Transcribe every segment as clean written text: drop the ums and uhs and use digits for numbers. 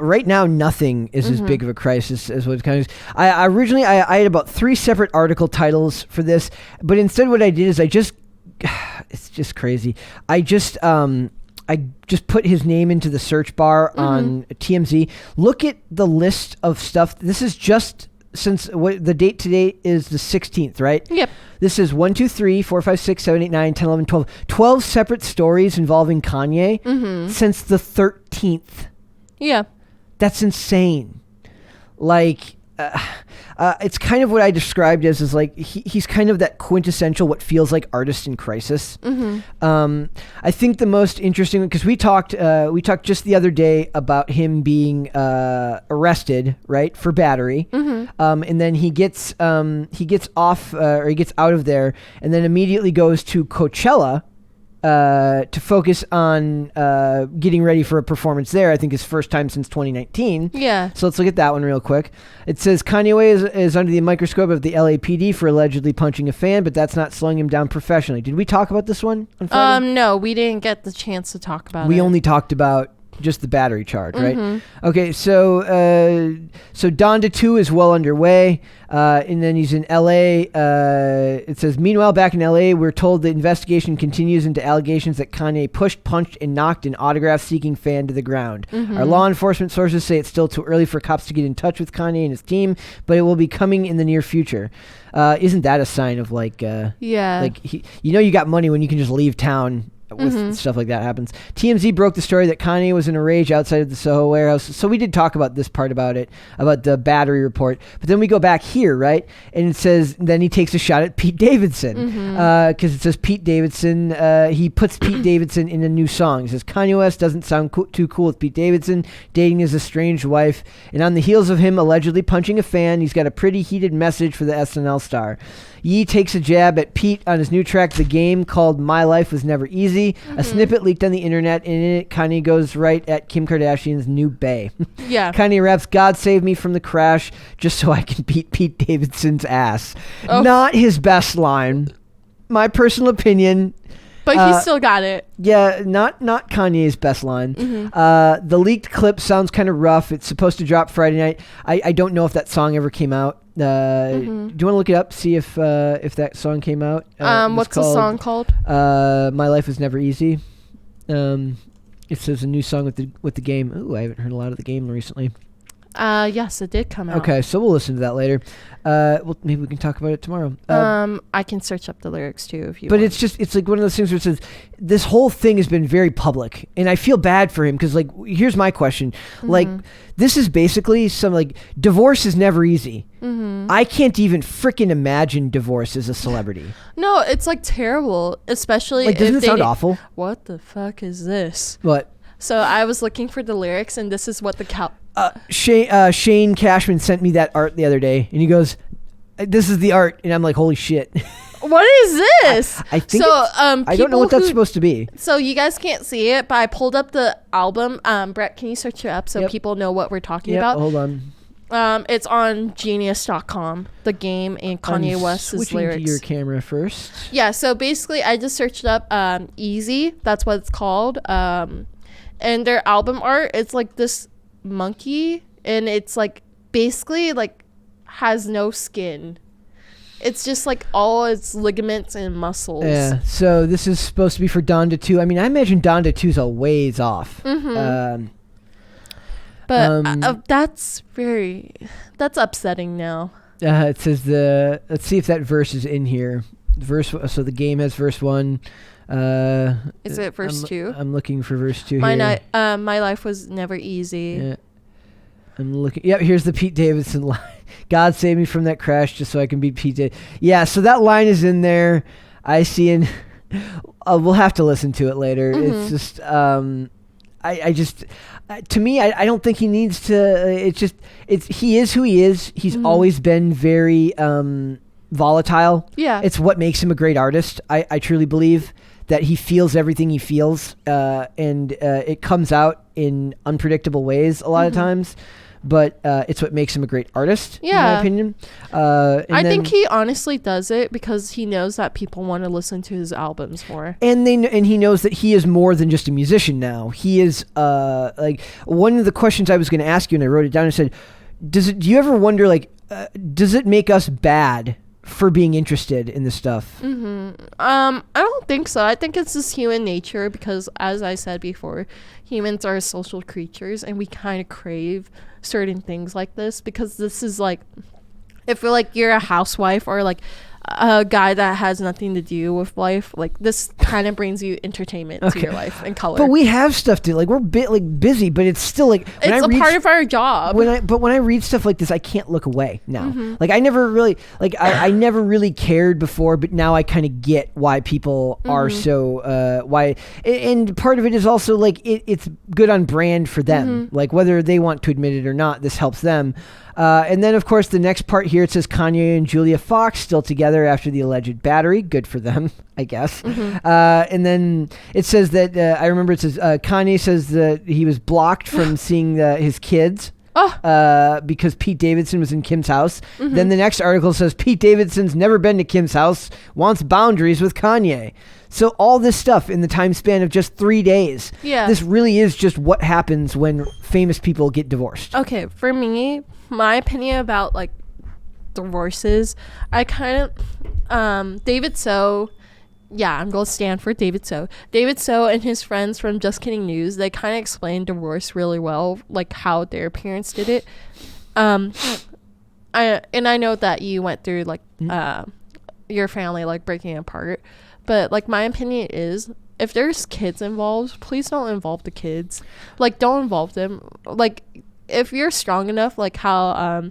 Right now, nothing is as big of a crisis as what it's kind of. I originally I had about 3 separate article titles for this, but instead what I did is it's just crazy. I just put his name into the search bar on TMZ. Look at the list of stuff. This is just since the date today is the 16th, right? Yep. This is 1, 2, 3, 4, 5, 6, 7, 8, 9, 10, 11, 12. 12 separate stories involving Kanye since the 13th. Yeah. That's insane. Like, it's kind of what I described as like he's kind of that quintessential what feels like artist in crisis. I think the most interesting, because we talked just the other day about him being arrested, right, for battery, and then he gets off or he gets out of there, and then immediately goes to Coachella. To focus on getting ready for a performance there. I think his first time since 2019. Yeah. So let's look at that one real quick. It says Kanye West is under the microscope of the L.A.P.D. for allegedly punching a fan, but that's not slowing him down professionally. Did we talk about this one on Friday? No, we didn't get the chance to talk about it. We only talked about just the battery charge, right? Okay, so Donda 2 is well underway, and then he's in L.A. It says, meanwhile, back in L.A., we're told the investigation continues into allegations that Kanye pushed, punched, and knocked an autograph-seeking fan to the ground. Our law enforcement sources say it's still too early for cops to get in touch with Kanye and his team, but it will be coming in the near future. Isn't that a sign of like you got money when you can just leave town with stuff like that happens. TMZ broke the story that Kanye was in a rage outside of the Soho warehouse. So we did talk about this part about the battery report. But then we go back here, right? And it says, then he takes a shot at Pete Davidson. Because it says Pete Davidson, he puts Pete Davidson in a new song. It says, Kanye West doesn't sound too cool with Pete Davidson, dating his estranged wife. And on the heels of him allegedly punching a fan, he's got a pretty heated message for the SNL star. Ye takes a jab at Pete on his new track, The Game, called My Life Was Never Easy. A snippet leaked on the internet, and in it, Kanye goes right at Kim Kardashian's new bae. Yeah. Kanye raps, God save me from the crash, just so I can beat Pete Davidson's ass. Oh. Not his best line. My personal opinion. But he still got it. Yeah, not Kanye's best line. The leaked clip sounds kind of rough. It's supposed to drop Friday night. I don't know if that song ever came out. Do you want to look it up, see if that song came out? What's the song called? My Life Was Never Easy. It says a new song with the Game. Ooh, I haven't heard a lot of The Game recently. Yes, it did come out. Okay, so we'll listen to that later. Well, maybe we can talk about it tomorrow. I can search up the lyrics too if you want. But it's like one of those things where it says, this whole thing has been very public, and I feel bad for him because, like, here's my question. Like, this is basically some, like, divorce is never easy. I can't even freaking imagine divorce as a celebrity. No, it's, like, terrible, especially like, doesn't it sound awful? What the fuck is this? What? So I was looking for the lyrics, and this is what the Shane Cashman sent me that art the other day, and he goes, "This is the art," and I'm like, "Holy shit!" What is this? I think so. I don't know what that's supposed to be. So you guys can't see it, but I pulled up the album. Brett, can you search it up so people know what we're talking about? Hold on. It's on Genius.com. The Game and Kanye West's lyrics. Switching to your camera first. Yeah. So basically, I just searched up Easy. That's what it's called. And their album art, it's like this monkey, and it's like basically like has no skin. It's just like all its ligaments and muscles. Yeah. So this is supposed to be for Donda 2. I mean, I imagine Donda 2's a ways off. But that's upsetting now. It says let's see if that verse is in here. So The Game has verse 1. Is it verse 2? I'm looking for verse 2 here. My life was never easy. Yeah. I'm looking. Yep, here's the Pete Davidson line. God save me from that crash just so I can beat Pete Davidson. Yeah, so that line is in there. I see in... we'll have to listen to it later. It's just... I just... to me, I don't think he needs to... He is who he is. He's always been very volatile. Yeah. It's what makes him a great artist. I truly believe that he feels everything he feels, and it comes out in unpredictable ways a lot of times. but it's what makes him a great artist, in my opinion. I think he honestly does it because he knows that people want to listen to his albums more. And he knows that he is more than just a musician now. He is like, one of the questions I was going to ask you, and I wrote it down and said, do you ever wonder, like, does it make us bad for being interested in this stuff? I don't think so. I think it's just human nature because, as I said before, humans are social creatures and we kind of crave certain things like this because this is like, if like you're a housewife or like a guy that has nothing to do with life, like this kind of brings you entertainment to your life and color. But we have stuff to, like, we're busy, but it's still like, it's a part of our job. When I read stuff like this, I can't look away now. Like I never really, like I never really cared before, but now I kind of get why people are so why, and part of it is also like it's good on brand for them. Like whether they want to admit it or not, this helps them. And then, of course, the next part here, it says Kanye and Julia Fox still together after the alleged battery. Good for them, I guess. And then it says that, I remember it says, Kanye says that he was blocked from seeing his kids because Pete Davidson was in Kim's house. Then the next article says Pete Davidson's never been to Kim's house, wants boundaries with Kanye. So all this stuff in the time span of just 3 days. Yeah. This really is just what happens when famous people get divorced. Okay, for me, my opinion about like divorces, I kind of David So, I'm going to stand for David So. David So and his friends from Just Kidding News, they kind of explain divorce really well, like how their parents did it. I know that you went through like your family like breaking apart, but like my opinion is, if there's kids involved, please don't involve the kids. Like, don't involve them. Like, if you're strong enough, like how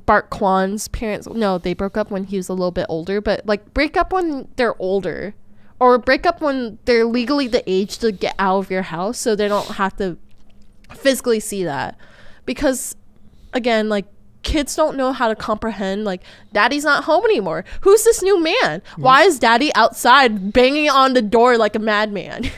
Bart Kwan's parents, no, they broke up when he was a little bit older, but like break up when they're older, or break up when they're legally the age to get out of your house so they don't have to physically see that. Because again, like, kids don't know how to comprehend, like, daddy's not home anymore. Who's this new man? Why is daddy outside banging on the door like a madman?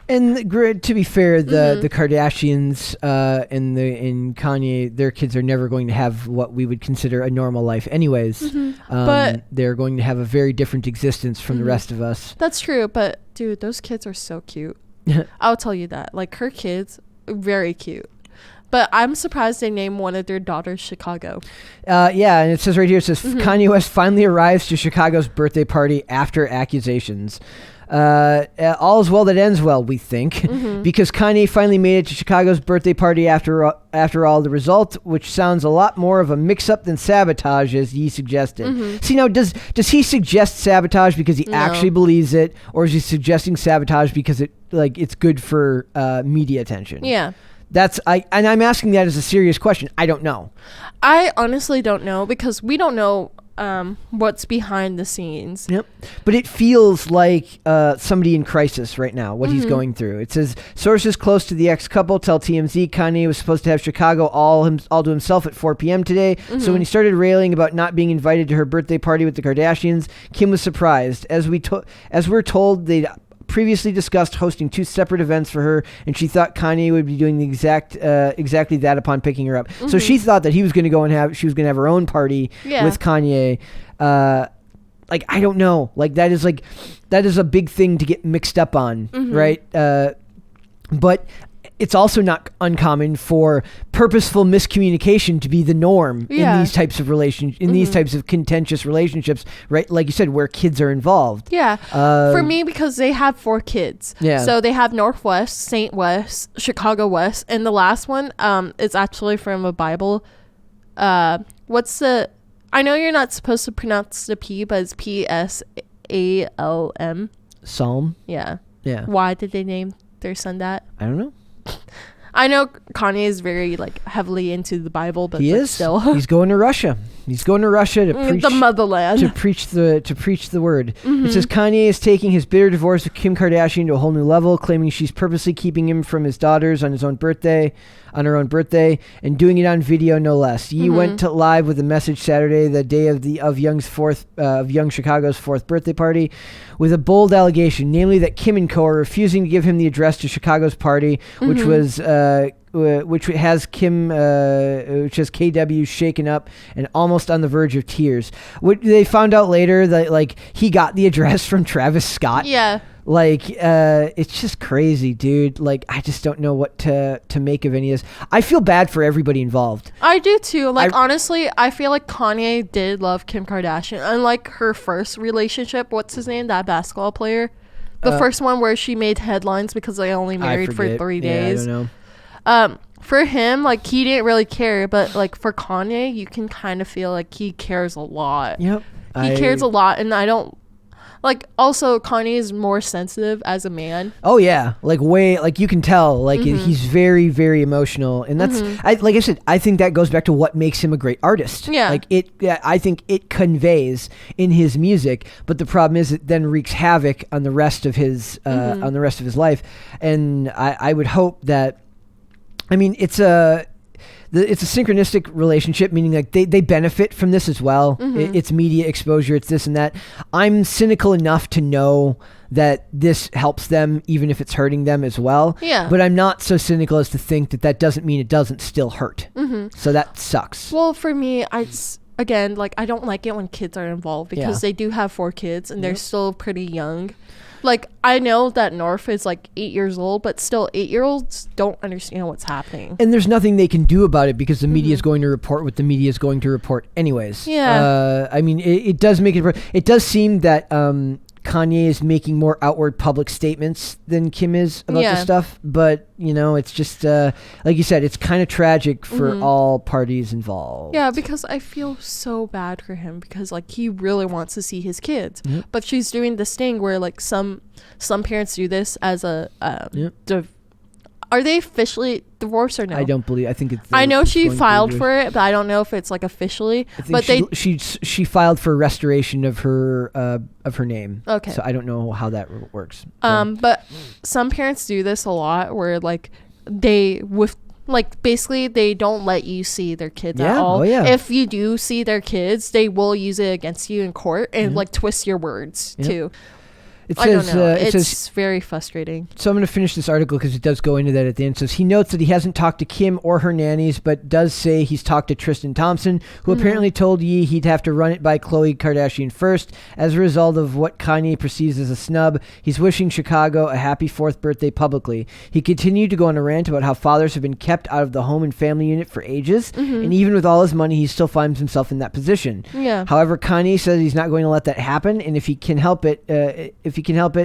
And to be fair, the Kardashians and Kanye, their kids are never going to have what we would consider a normal life anyways. But they're going to have a very different existence from the rest of us. That's true, but dude, those kids are so cute. I'll tell you that. Like, her kids, very cute. But I'm surprised they named one of their daughters Chicago. Yeah, and it says right here, it says Kanye West finally arrives to Chicago's birthday party after accusations. All is well that ends well, we think, because Kanye finally made it to Chicago's birthday party after all. The result, which sounds a lot more of a mix-up than sabotage, as he suggested. See, now, does he suggest sabotage because he actually believes it, or is he suggesting sabotage because it's good for media attention? Yeah. And I'm asking that as a serious question. I don't know. I honestly don't know, because we don't know what's behind the scenes. Yep. But it feels like somebody in crisis right now, what he's going through. It says, sources close to the ex-couple tell TMZ Kanye was supposed to have Chicago all to himself at 4 p.m. today. So when he started railing about not being invited to her birthday party with the Kardashians, Kim was surprised. As we're told, they'd previously discussed hosting 2 separate events for her, and she thought Kanye would be doing the exactly that upon picking her up. So she thought that she was going to have her own party with Kanye. Like, I don't know. Like, that is a big thing to get mixed up on, right? But it's also not uncommon for purposeful miscommunication to be the norm in these types of these types of contentious relationships, right? Like you said, where kids are involved. Yeah. For me, because they have 4 kids. Yeah. So they have Northwest, Saint West, Chicago West, and the last one is actually from a Bible. I know you're not supposed to pronounce the P, but it's Psalm. Psalm? Yeah. Yeah. Why did they name their son that? I don't know. I know Kanye is very heavily into the Bible, but he is still. He's going to Russia. He's going to Russia to preach the motherland, to preach the word. It says Kanye is taking his bitter divorce with Kim Kardashian to a whole new level, claiming she's purposely keeping him from his daughters on her own birthday, and doing it on video, no less. Ye went to live with a message Saturday, the day of young Chicago's 4th birthday party, with a bold allegation, namely that Kim and co are refusing to give him the address to Chicago's party, which was which has KW shaken up and almost on the verge of tears. What they found out later that like he got the address from Travis Scott. Yeah. Like, it's just crazy, dude. Like, I just don't know what to make of any of this. I feel bad for everybody involved. I do too. Like, honestly, I feel like Kanye did love Kim Kardashian. Unlike her first relationship, what's his name? That basketball player? The first one where she made headlines because they only married for 3 days. Yeah, I don't know. For him, like, he didn't really care. But, like, for Kanye, you can kind of feel like he cares a lot. Yep. He cares a lot, and I don't... Like, also, Kanye is more sensitive as a man. Oh, yeah. Like, way... Like, you can tell. Like, he's very, very emotional. And that's... like I said, I think that goes back to what makes him a great artist. Yeah. Like, I think it conveys in his music. But the problem is it then wreaks havoc on the rest of his... on the rest of his life. And I would hope that... I mean, it's a synchronistic relationship, meaning like they benefit from this as well. It's media exposure, it's this and that. I'm cynical enough to know that this helps them, even if it's hurting them as well. Yeah. But I'm not so cynical as to think that doesn't mean it doesn't still hurt. So that sucks. Well, for me, again, like, I don't like it when kids are involved because they do have 4 kids and they're still pretty young. Like, I know that North is like 8 years old, but still 8-year-olds don't understand what's happening. And there's nothing they can do about it because the media is going to report what the media is going to report anyways. Yeah. I mean, it does make it does seem that Kanye is making more outward public statements than Kim is about this stuff. But, you know, it's just, like you said, it's kind of tragic for all parties involved. Yeah, because I feel so bad for him because, like, he really wants to see his kids. But she's doing this thing where, like, some parents do this as a are they officially divorced or no? I don't believe. I think it's. I know she filed for it, but I don't know if it's like officially. I think she filed for restoration of her name. Okay. So I don't know how that works. But some parents do this a lot, where like basically they don't let you see their kids at all. Oh, yeah. If you do see their kids, they will use it against you in court and like twist your words too. I don't know. It's very frustrating. So I'm going to finish this article because it does go into that at the end. It says he notes that he hasn't talked to Kim or her nannies, but does say he's talked to Tristan Thompson, who apparently told Ye he'd have to run it by Khloe Kardashian first. As a result of what Kanye perceives as a snub, he's wishing Chicago a happy 4th birthday publicly. He continued to go on a rant about how fathers have been kept out of the home and family unit for ages, and even with all his money, he still finds himself in that position. Yeah. However, Kanye says he's not going to let that happen, and if he can help it,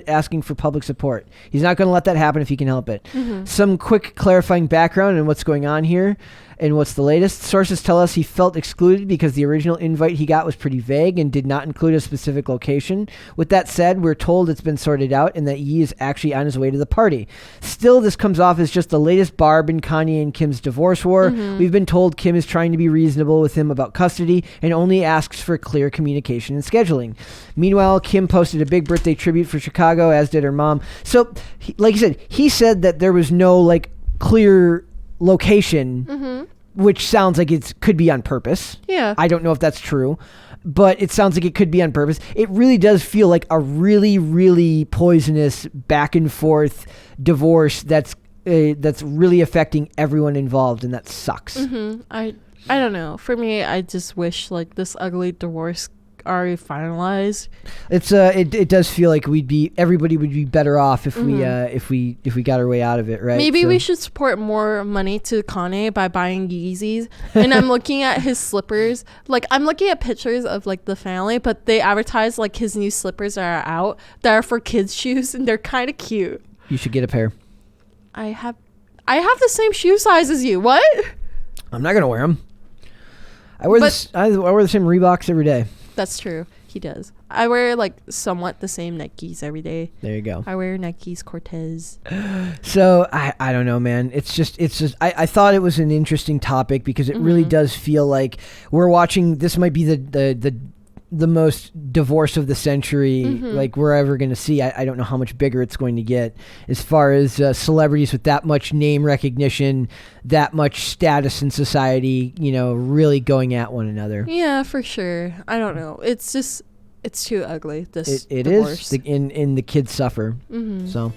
asking for public support. He's not going to let that happen if he can help it. Some quick clarifying background on what's going on here and what's the latest. Sources tell us he felt excluded because the original invite he got was pretty vague and did not include a specific location. With that said, we're told it's been sorted out and that Ye is actually on his way to the party. Still, this comes off as just the latest barb in Kanye and Kim's divorce war. We've been told Kim is trying to be reasonable with him about custody and only asks for clear communication and scheduling. Meanwhile, Kim posted a big birthday tribute for Chicago, as did her mom. So, like you said, he said that there was no like clear location, which sounds like it could be on purpose. Yeah. I don't know if that's true, but it sounds like it could be on purpose. It really does feel like a really, really poisonous back and forth divorce that's really affecting everyone involved, and that sucks. I don't know. For me, I just wish like this ugly divorce already finalized. It's it does feel like everybody would be better off if we got our way out of it, right? Maybe we should support more money to Kanye by buying Yeezys. And I'm looking at his slippers. Like, I'm looking at pictures of like the family, but they advertise like his new slippers are out that are for kids' shoes, and they're kind of cute. You should get a pair. I have the same shoe size as you. What? I'm not gonna wear them. I wear the same Reeboks every day. That's true. He does. I wear like somewhat the same Nikes every day. There you go. I wear Nikes Cortez. So I don't know, man. It's just I thought it was an interesting topic because it really does feel like we're watching. This might be the most divorce of the century like we're ever going to see. I don't know how much bigger it's going to get as far as celebrities with that much name recognition, that much status in society, you know, really going at one another. Yeah, for sure. I don't know. It's just, it's too ugly, this it divorce. is. And the kids suffer. So